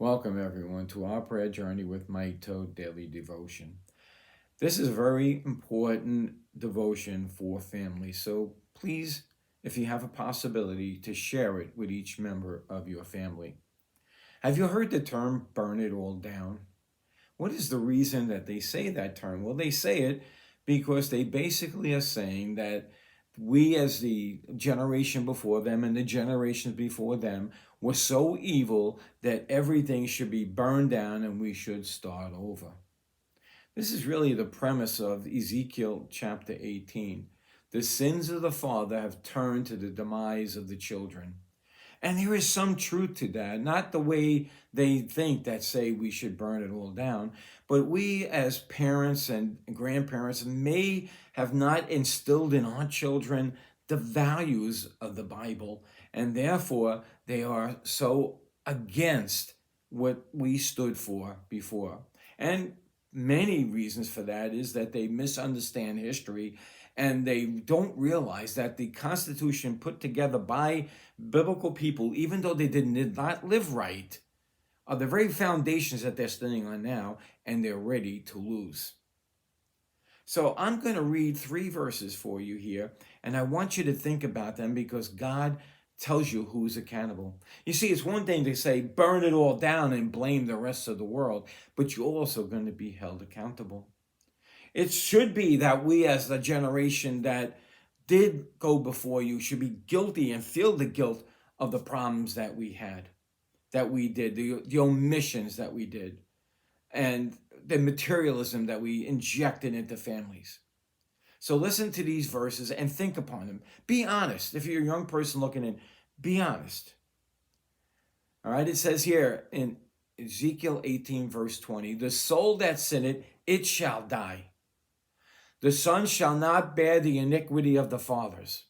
Welcome, everyone, to our prayer journey with YODO Daily Devotion. This is a very important devotion for families, so please, if you have a possibility, to share it with each member of your family. Have you heard the term burn it all down? What is the reason that they say that term? Well, they say it because they basically are saying that we, as the generation before them and the generations before them, were so evil that everything should be burned down and we should start over. This is really the premise of Ezekiel chapter 18. The sins of the father have turned to the demise of the children. And there is some truth to that, not the way they think that say we should burn it all down, but we as parents and grandparents may have not instilled in our children the values of the Bible, and therefore they are so against what we stood for before. And many reasons for that is that they misunderstand history and they don't realize that the Constitution put together by biblical people, even though they did not live right, are the very foundations that they're standing on now, and they're ready to lose. So I'm going to read 3 verses for you here, and I want you to think about them because God tells you who's accountable. You see, it's one thing to say, burn it all down and blame the rest of the world, but you're also going to be held accountable. It should be that we as the generation that did go before you should be guilty and feel the guilt of the problems that we had, that we did, the omissions that we did, and the materialism that we injected into families. So listen to these verses and think upon them. Be honest. If you're a young person looking in, be honest. All right, it says here in Ezekiel 18, verse 20, the soul that sinneth, it shall die. The son shall not bear the iniquity of the fathers.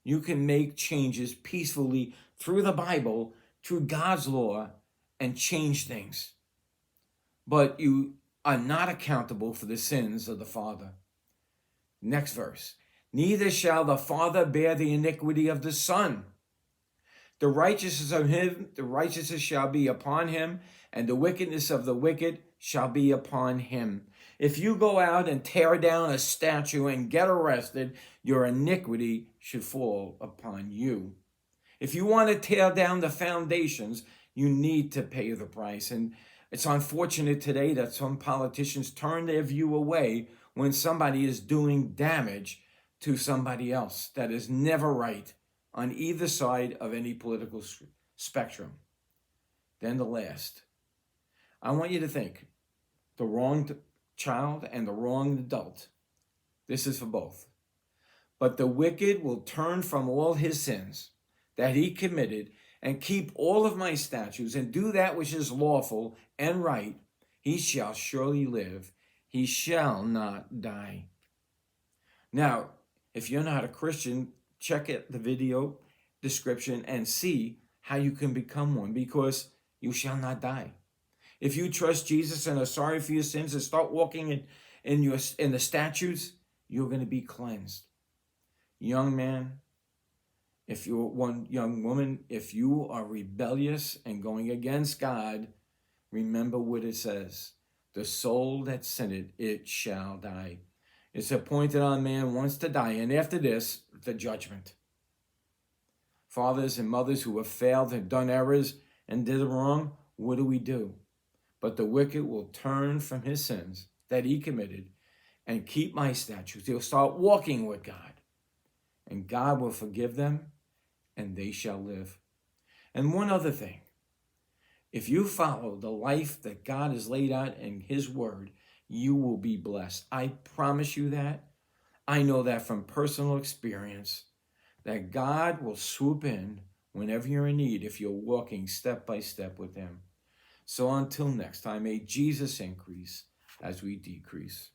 You can make changes peacefully through the Bible, through God's law, and change things. But you are not accountable for the sins of the father. Next verse. Neither shall the father bear the iniquity of the son. The righteousness of him, the righteousness shall be upon him, and the wickedness of the wicked shall be upon him. If you go out and tear down a statue and get arrested, your iniquity should fall upon you. If you want to tear down the foundations, you need to pay the price. And it's unfortunate today that some politicians turn their view away when somebody is doing damage to somebody else. That is never right on either side of any political spectrum. Then the last. I want you to think, the wronged child and the wronged adult. This is for both. But the wicked will turn from all his sins that he committed and keep all of my statutes and do that which is lawful and right. He shall surely live. He shall not die. Now, if you're not a Christian, check out the video description and see how you can become one, because you shall not die. If you trust Jesus and are sorry for your sins and start walking in the statutes, you're going to be cleansed. Young man, if you're one young woman, if you are rebellious and going against God, remember what it says. The soul that sinneth, it shall die. It's appointed on man once to die, and after this, the judgment. Fathers and mothers who have failed and done errors and did wrong, what do? But the wicked will turn from his sins that he committed and keep my statutes. They'll start walking with God, and God will forgive them, and they shall live. And one other thing, if you follow the life that God has laid out in his word, you will be blessed. I promise you that. I know that from personal experience, that God will swoop in whenever you're in need if you're walking step by step with him. So until next time, may Jesus increase as we decrease.